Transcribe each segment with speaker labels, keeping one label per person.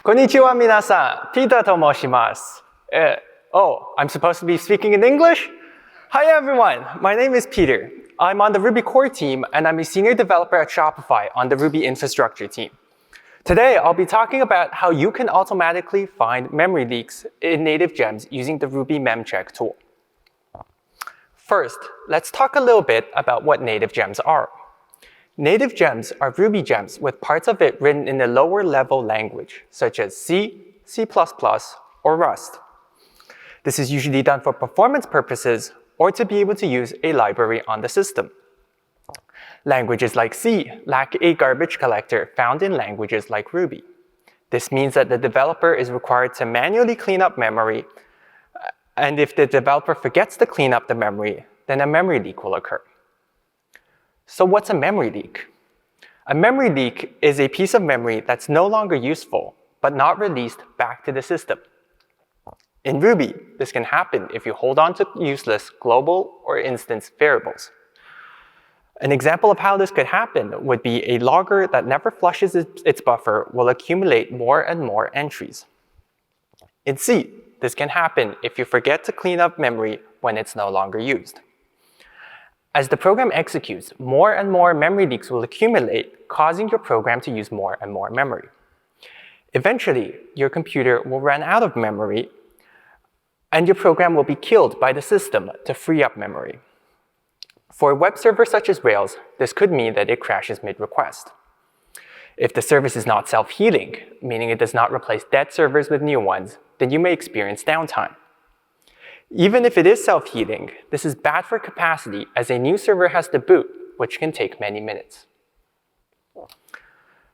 Speaker 1: Konnichiwa minasan, Peter to moshimasu. I'm supposed to be speaking in English? Hi everyone, my name is Peter. I'm on the Ruby core team and I'm a senior developer at Shopify on the Ruby infrastructure team. Today, I'll be talking about how you can automatically find memory leaks in native gems using the Ruby memcheck tool. First, let's talk a little bit about what native gems are. Native gems are Ruby gems with parts of it written in a lower level language, such as C, C++, or Rust. This is usually done for performance purposes or to be able to use a library on the system. Languages like C lack a garbage collector found in languages like Ruby. This means that the developer is required to manually clean up memory, and if the developer forgets to clean up the memory, then a memory leak will occur. So what's a memory leak? A memory leak is a piece of memory that's no longer useful, but not released back to the system. In Ruby, this can happen if you hold on to useless global or instance variables. An example of how this could happen would be a logger that never flushes its buffer will accumulate more and more entries. In C, this can happen if you forget to clean up memory when it's no longer used. As the program executes, more and more memory leaks will accumulate, causing your program to use more and more memory. Eventually, your computer will run out of memory, and your program will be killed by the system to free up memory. For a web server such as Rails, this could mean that it crashes mid-request. If the service is not self-healing, meaning it does not replace dead servers with new ones, then you may experience downtime. Even if it is self-healing, this is bad for capacity as a new server has to boot, which can take many minutes.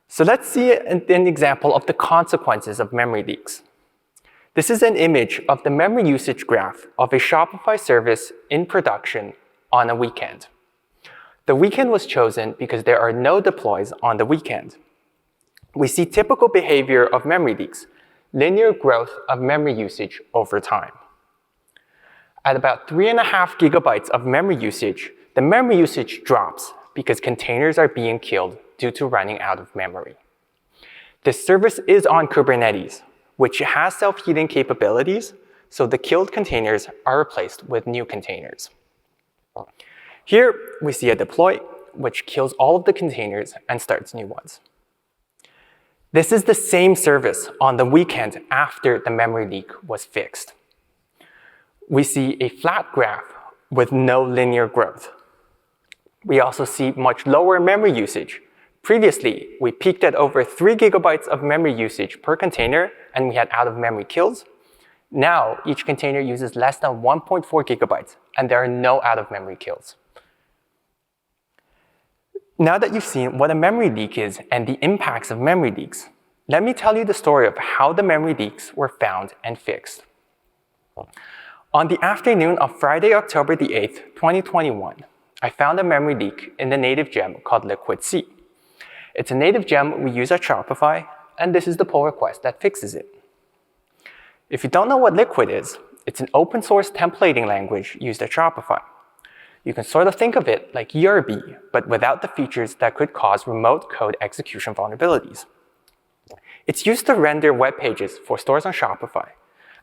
Speaker 1: So let's see an example of the consequences of memory leaks. This is an image of the memory usage graph of a Shopify service in production on a weekend. The weekend was chosen because there are no deploys on the weekend. We see typical behavior of memory leaks, linear growth of memory usage over time. At about 3.5 gigabytes of memory usage, the memory usage drops because containers are being killed due to running out of memory. This service is on Kubernetes, which has self-healing capabilities, so the killed containers are replaced with new containers. Here, we see a deploy, which kills all of the containers and starts new ones. This is the same service on the weekend after the memory leak was fixed. We see a flat graph with no linear growth. We also see much lower memory usage. Previously, we peaked at over 3 gigabytes of memory usage per container, and we had out-of-memory kills. Now, each container uses less than 1.4 gigabytes, and there are no out-of-memory kills. Now that you've seen what a memory leak is and the impacts of memory leaks, let me tell you the story of how the memory leaks were found and fixed. On the afternoon of Friday, October the 8th, 2021, I found a memory leak in the native gem called Liquid C. It's a native gem we use at Shopify, and this is the pull request that fixes it. If you don't know what Liquid is, it's an open source templating language used at Shopify. You can sort of think of it like ERB, but without the features that could cause remote code execution vulnerabilities. It's used to render web pages for stores on Shopify,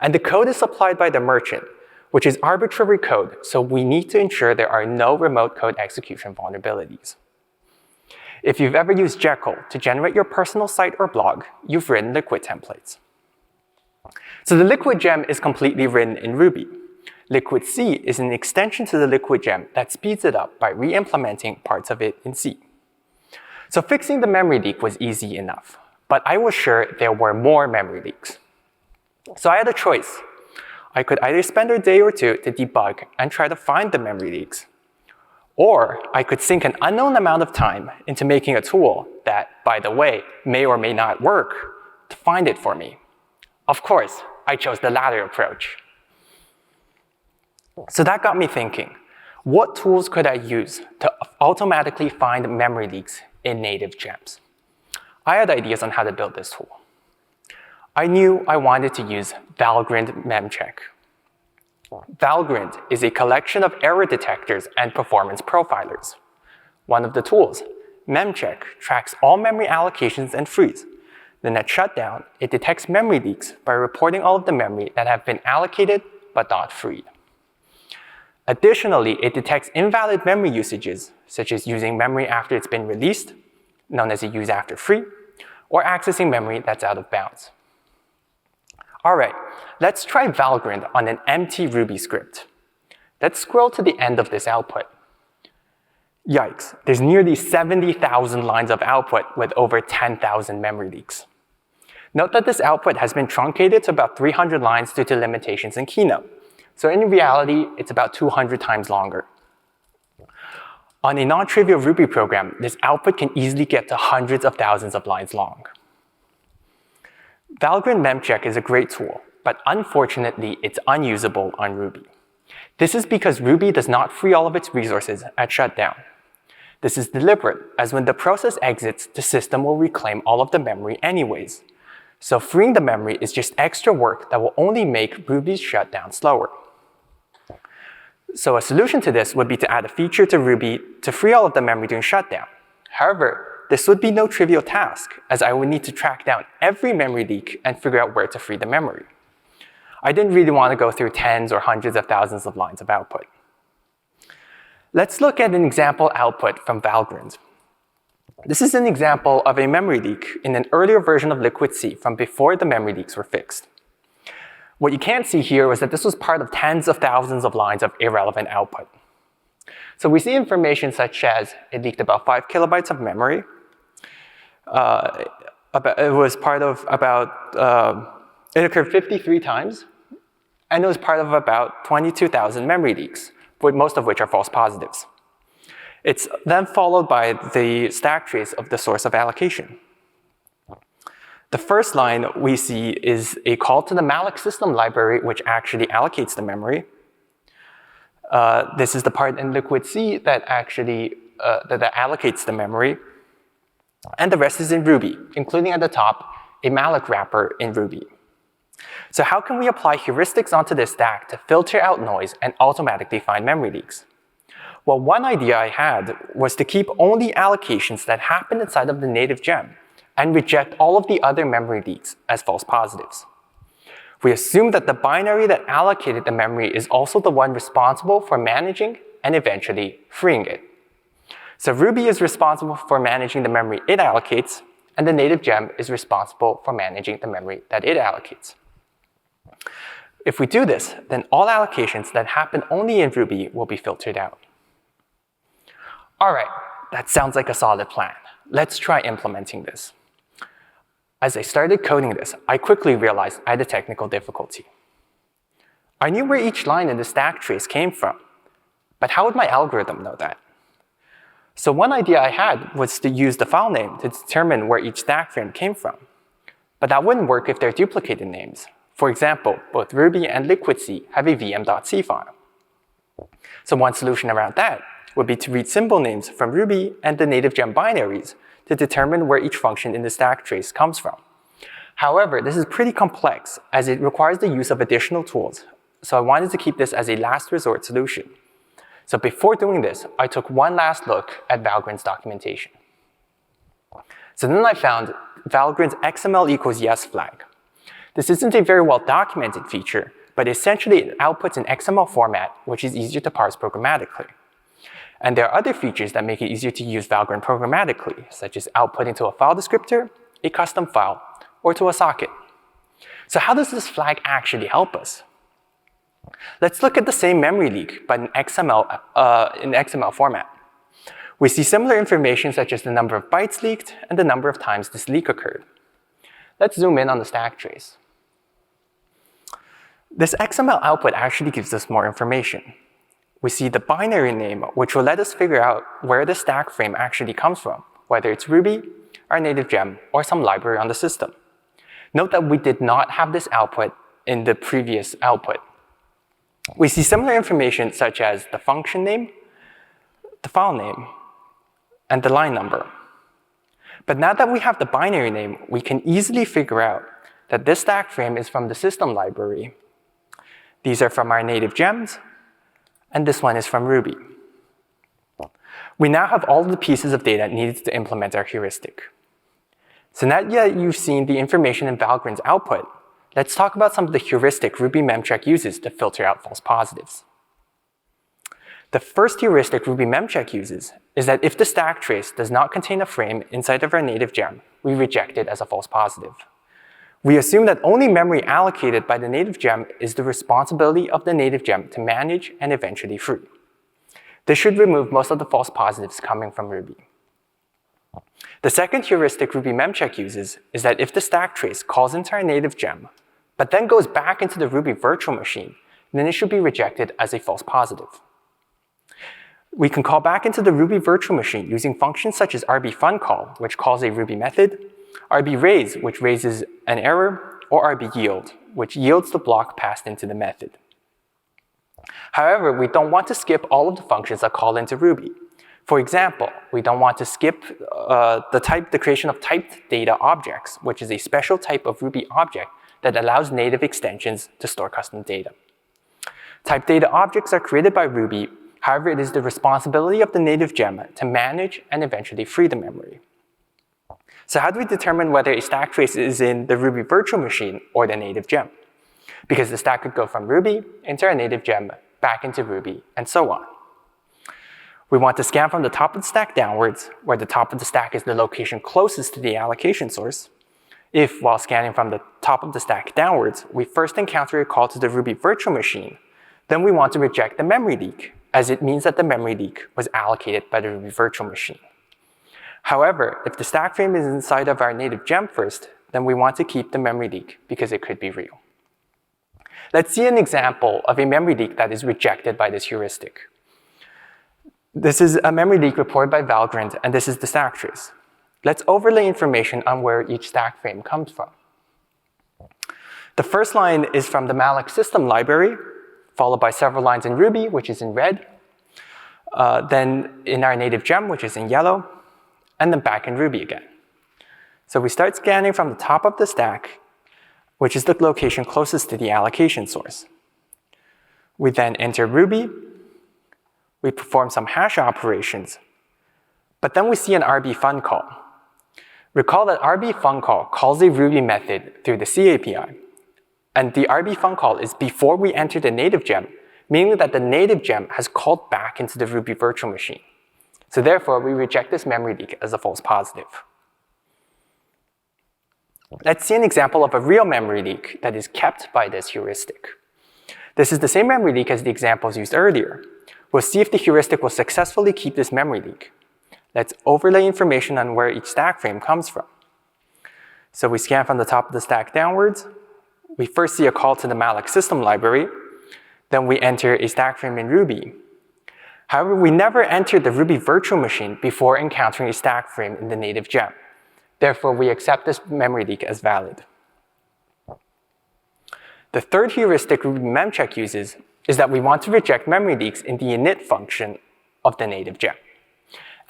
Speaker 1: and the code is supplied by the merchant, which is arbitrary code, so we need to ensure there are no remote code execution vulnerabilities. If you've ever used Jekyll to generate your personal site or blog, you've written Liquid templates. So the Liquid gem is completely written in Ruby. Liquid C is an extension to the Liquid gem that speeds it up by re-implementing parts of it in C. So fixing the memory leak was easy enough, but I was sure there were more memory leaks. So I had a choice. I could either spend a day or two to debug and try to find the memory leaks, or I could sink an unknown amount of time into making a tool that, by the way, may or may not work to find it for me. Of course, I chose the latter approach. So that got me thinking, what tools could I use to automatically find memory leaks in native gems? I had ideas on how to build this tool. I knew I wanted to use Valgrind memcheck. Valgrind is a collection of error detectors and performance profilers. One of the tools, memcheck, tracks all memory allocations and frees. Then at shutdown, it detects memory leaks by reporting all of the memory that have been allocated but not freed. Additionally, it detects invalid memory usages, such as using memory after it's been released, known as a use after free, or accessing memory that's out of bounds. All right, let's try Valgrind on an empty Ruby script. Let's scroll to the end of this output. Yikes, there's nearly 70,000 lines of output with over 10,000 memory leaks. Note that this output has been truncated to about 300 lines due to limitations in Keynote. So in reality, it's about 200 times longer. On a non-trivial Ruby program, this output can easily get to hundreds of thousands of lines long. Valgrind memcheck is a great tool, but unfortunately, it's unusable on Ruby. This is because Ruby does not free all of its resources at shutdown. This is deliberate, as when the process exits, the system will reclaim all of the memory anyways. So freeing the memory is just extra work that will only make Ruby's shutdown slower. So a solution to this would be to add a feature to Ruby to free all of the memory during shutdown. However, this would be no trivial task, as I would need to track down every memory leak and figure out where to free the memory. I didn't really want to go through tens or hundreds of thousands of lines of output. Let's look at an example output from Valgrind. This is an example of a memory leak in an earlier version of Liquid C from before the memory leaks were fixed. What you can't see here was that this was part of tens of thousands of lines of irrelevant output. So we see information such as it leaked about 5 kilobytes of memory. It was part of it occurred 53 times, and it was part of about 22,000 memory leaks, most of which are false positives. It's then followed by the stack trace of the source of allocation. The first line we see is a call to the malloc system library, which actually allocates the memory. This is the part in Liquid C that actually that allocates the memory. And the rest is in Ruby, including at the top, a malloc wrapper in Ruby. So how can we apply heuristics onto this stack to filter out noise and automatically find memory leaks? Well, one idea I had was to keep only allocations that happen inside of the native gem and reject all of the other memory leaks as false positives. We assume that the binary that allocated the memory is also the one responsible for managing and eventually freeing it. So Ruby is responsible for managing the memory it allocates, and the native gem is responsible for managing the memory that it allocates. If we do this, then all allocations that happen only in Ruby will be filtered out. All right, that sounds like a solid plan. Let's try implementing this. As I started coding this, I quickly realized I had a technical difficulty. I knew where each line in the stack trace came from, but how would my algorithm know that? So one idea I had was to use the file name to determine where each stack frame came from. But that wouldn't work if they're duplicated names. For example, both Ruby and Liquid C have a vm.c file. So one solution around that would be to read symbol names from Ruby and the native gem binaries to determine where each function in the stack trace comes from. However, this is pretty complex as it requires the use of additional tools, so I wanted to keep this as a last resort solution. So before doing this, I took one last look at Valgrind's documentation. So then I found Valgrind's XML equals yes flag. This isn't a very well documented feature, but essentially it outputs in XML format, which is easier to parse programmatically. And there are other features that make it easier to use Valgrind programmatically, such as outputting to a file descriptor, a custom file, or to a socket. So how does this flag actually help us? Let's look at the same memory leak, but in XML format. We see similar information such as the number of bytes leaked and the number of times this leak occurred. Let's zoom in on the stack trace. This XML output actually gives us more information. We see the binary name, which will let us figure out where the stack frame actually comes from, whether it's Ruby, our native gem, or some library on the system. Note that we did not have this output in the previous output. We see similar information such as the function name, the file name, and the line number. But now that we have the binary name, we can easily figure out that this stack frame is from the system library. These are from our native gems, and this one is from Ruby. We now have all of the pieces of data needed to implement our heuristic. So now that you've seen the information in Valgrind's output, let's talk about some of the heuristic Ruby memcheck uses to filter out false positives. The first heuristic Ruby memcheck uses is that if the stack trace does not contain a frame inside of our native gem, we reject it as a false positive. We assume that only memory allocated by the native gem is the responsibility of the native gem to manage and eventually free. This should remove most of the false positives coming from Ruby. The second heuristic Ruby memcheck uses is that if the stack trace calls into our native gem, but then goes back into the Ruby virtual machine, then it should be rejected as a false positive. We can call back into the Ruby virtual machine using functions such as rbFunCall, which calls a Ruby method, rbRaise, which raises an error, or rbYield, which yields the block passed into the method. However, we don't want to skip all of the functions that call into Ruby. For example, we don't want to skip the creation of typed data objects, which is a special type of Ruby object that allows native extensions to store custom data. Typed data objects are created by Ruby. However, it is the responsibility of the native gem to manage and eventually free the memory. So how do we determine whether a stack trace is in the Ruby virtual machine or the native gem? Because the stack could go from Ruby into our native gem, back into Ruby, and so on. We want to scan from the top of the stack downwards, where the top of the stack is the location closest to the allocation source. If, while scanning from the top of the stack downwards, we first encounter a call to the Ruby virtual machine, then we want to reject the memory leak, as it means that the memory leak was allocated by the Ruby virtual machine. However, if the stack frame is inside of our native gem first, then we want to keep the memory leak because it could be real. Let's see an example of a memory leak that is rejected by this heuristic. This is a memory leak reported by Valgrind, and this is the stack trace. Let's overlay information on where each stack frame comes from. The first line is from the malloc system library, followed by several lines in Ruby, which is in red, then in our native gem, which is in yellow, and then back in Ruby again. So we start scanning from the top of the stack, which is the location closest to the allocation source. We then enter Ruby, we perform some hash operations, but then we see an rbFunCall. Recall that rbFunCall calls a Ruby method through the C API, and the rbFunCall is before we enter the native gem, meaning that the native gem has called back into the Ruby virtual machine. So therefore, we reject this memory leak as a false positive. Let's see an example of a real memory leak that is kept by this heuristic. This is the same memory leak as the examples used earlier. We'll see if the heuristic will successfully keep this memory leak. Let's overlay information on where each stack frame comes from. So we scan from the top of the stack downwards. We first see a call to the malloc system library. Then we enter a stack frame in Ruby. However, we never entered the Ruby virtual machine before encountering a stack frame in the native gem. Therefore, we accept this memory leak as valid. The third heuristic Ruby memcheck uses is that we want to reject memory leaks in the init function of the native gem.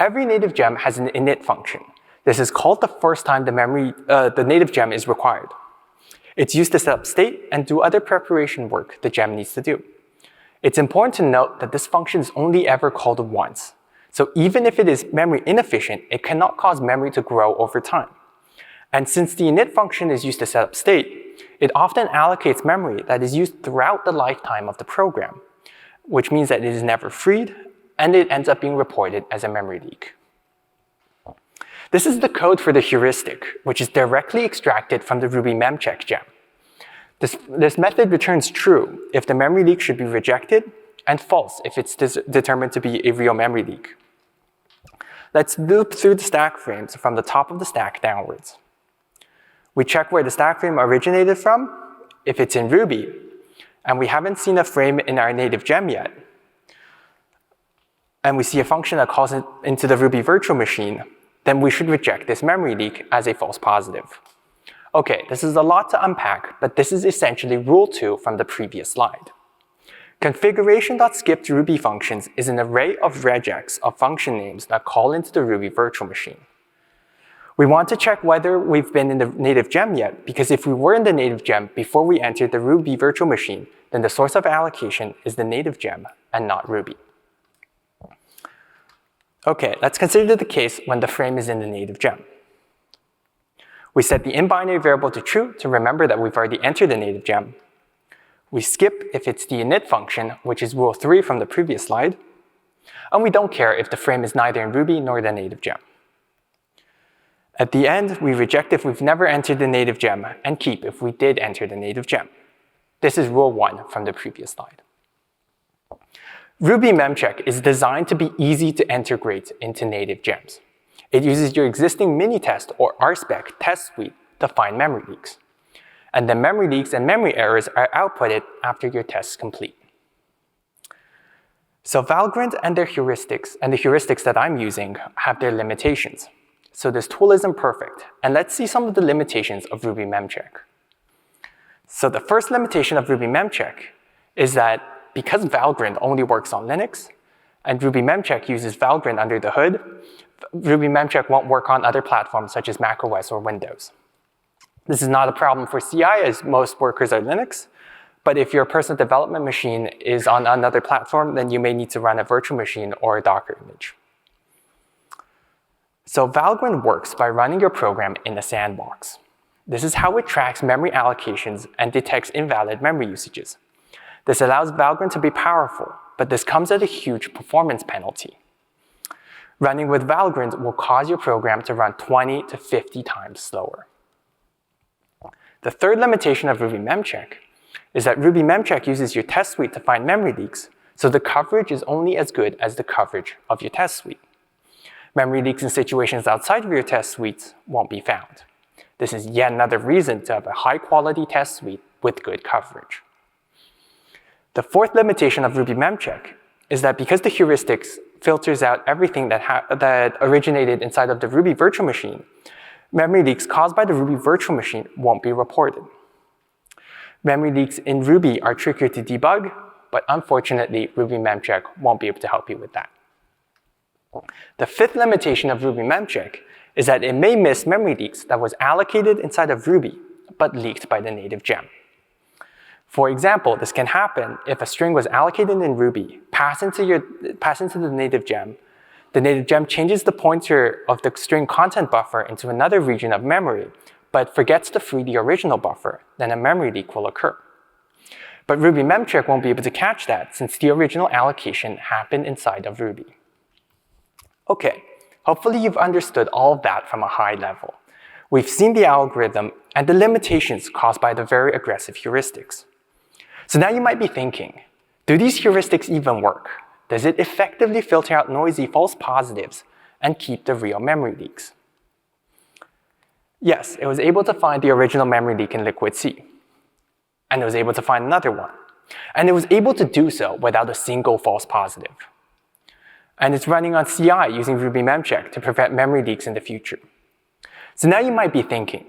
Speaker 1: Every native gem has an init function. This is called the first time the native gem is required. It's used to set up state and do other preparation work the gem needs to do. It's important to note that this function is only ever called once. So even if it is memory inefficient, it cannot cause memory to grow over time. And since the init function is used to set up state, it often allocates memory that is used throughout the lifetime of the program, which means that it is never freed, and it ends up being reported as a memory leak. This is the code for the heuristic, which is directly extracted from the Ruby memcheck gem. This method returns true if the memory leak should be rejected, and false if it's determined to be a real memory leak. Let's loop through the stack frames from the top of the stack downwards. We check where the stack frame originated from, if it's in Ruby, and we haven't seen a frame in our native gem yet. And we see a function that calls it into the Ruby virtual machine, then we should reject this memory leak as a false positive. Okay, this is a lot to unpack, but this is essentially rule 2 from the previous slide. Configuration.skipped Ruby functions is an array of regex of function names that call into the Ruby virtual machine. We want to check whether we've been in the native gem yet, because if we were in the native gem before we entered the Ruby virtual machine, then the source of allocation is the native gem and not Ruby. Okay, let's consider the case when the frame is in the native gem. We set the in-binary variable to true to remember that we've already entered the native gem. We skip if it's the init function, which is rule 3 from the previous slide. And we don't care if the frame is neither in Ruby nor the native gem. At the end, we reject if we've never entered the native gem and keep if we did enter the native gem. This is rule 1 from the previous slide. Ruby memcheck is designed to be easy to integrate into native gems. It uses your existing mini-test or RSpec test suite to find memory leaks. And the memory leaks and memory errors are outputted after your tests complete. So Valgrind and their heuristics, and the heuristics that I'm using, have their limitations. So this tool isn't perfect, and let's see some of the limitations of Ruby memcheck. So the first limitation of Ruby memcheck is that because Valgrind only works on Linux, and Ruby memcheck uses Valgrind under the hood, Ruby memcheck won't work on other platforms such as macOS or Windows. This is not a problem for CI, as most workers are Linux, but if your personal development machine is on another platform, then you may need to run a virtual machine or a Docker image. So Valgrind works by running your program in a sandbox. This is how it tracks memory allocations and detects invalid memory usages. This allows Valgrind to be powerful, but this comes at a huge performance penalty. Running with Valgrind will cause your program to run 20 to 50 times slower. The third limitation of Ruby memcheck is that Ruby memcheck uses your test suite to find memory leaks, so the coverage is only as good as the coverage of your test suite. Memory leaks in situations outside of your test suites won't be found. This is yet another reason to have a high-quality test suite with good coverage. The fourth limitation of Ruby memcheck is that because the heuristics filters out everything that originated inside of the Ruby virtual machine, memory leaks caused by the Ruby virtual machine won't be reported. Memory leaks in Ruby are trickier to debug, but unfortunately, Ruby memcheck won't be able to help you with that. The fifth limitation of Ruby memcheck is that it may miss memory leaks that was allocated inside of Ruby, but leaked by the native gem. For example, this can happen if a string was allocated in Ruby, passed into the native gem changes the pointer of the string content buffer into another region of memory, but forgets to free the original buffer, then a memory leak will occur. But Ruby memcheck won't be able to catch that since the original allocation happened inside of Ruby. Okay, hopefully you've understood all of that from a high level. We've seen the algorithm and the limitations caused by the very aggressive heuristics. So now you might be thinking, do these heuristics even work? Does it effectively filter out noisy false positives and keep the real memory leaks? Yes, it was able to find the original memory leak in Liquid C. And it was able to find another one. And it was able to do so without a single false positive. And it's running on CI using Ruby memcheck to prevent memory leaks in the future. So now you might be thinking,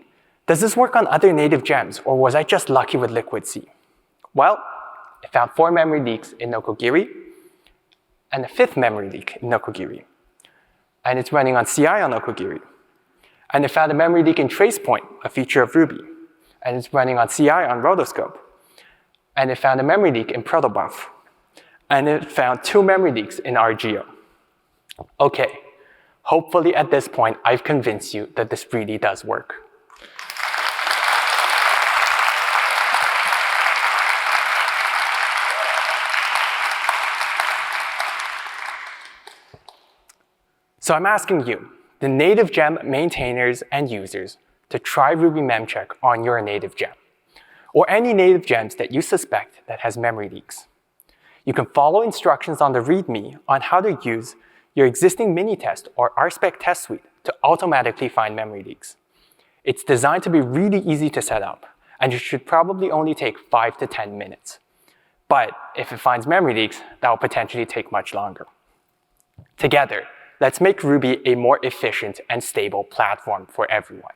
Speaker 1: does this work on other native gems, or was I just lucky with Liquid C? Well, it found 4 memory leaks in Nokogiri, and a 5th memory leak in Nokogiri. And it's running on CI on Nokogiri. And it found a memory leak in TracePoint, a feature of Ruby. And it's running on CI on Rotoscope. And it found a memory leak in Protobuf. And it found 2 memory leaks in RGO. Okay, hopefully at this point I've convinced you that this really does work. So I'm asking you, the native gem maintainers and users, to try Ruby memcheck on your native gem, or any native gems that you suspect that has memory leaks. You can follow instructions on the README on how to use your existing mini-test or RSpec test suite to automatically find memory leaks. It's designed to be really easy to set up, and it should probably only take 5 to 10 minutes. But if it finds memory leaks, that will potentially take much longer. Together, let's make Ruby a more efficient and stable platform for everyone.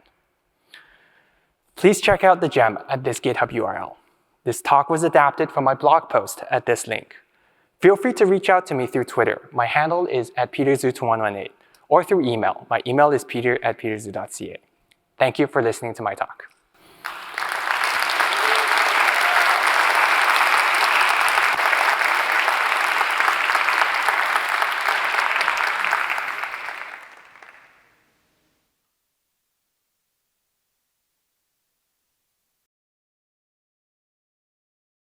Speaker 1: Please check out the gem at this GitHub URL. This talk was adapted from my blog post at this link. Feel free to reach out to me through Twitter. My handle is @peterzoo2118, or through email. My email is peter@peterzoo.ca. Thank you for listening to my talk.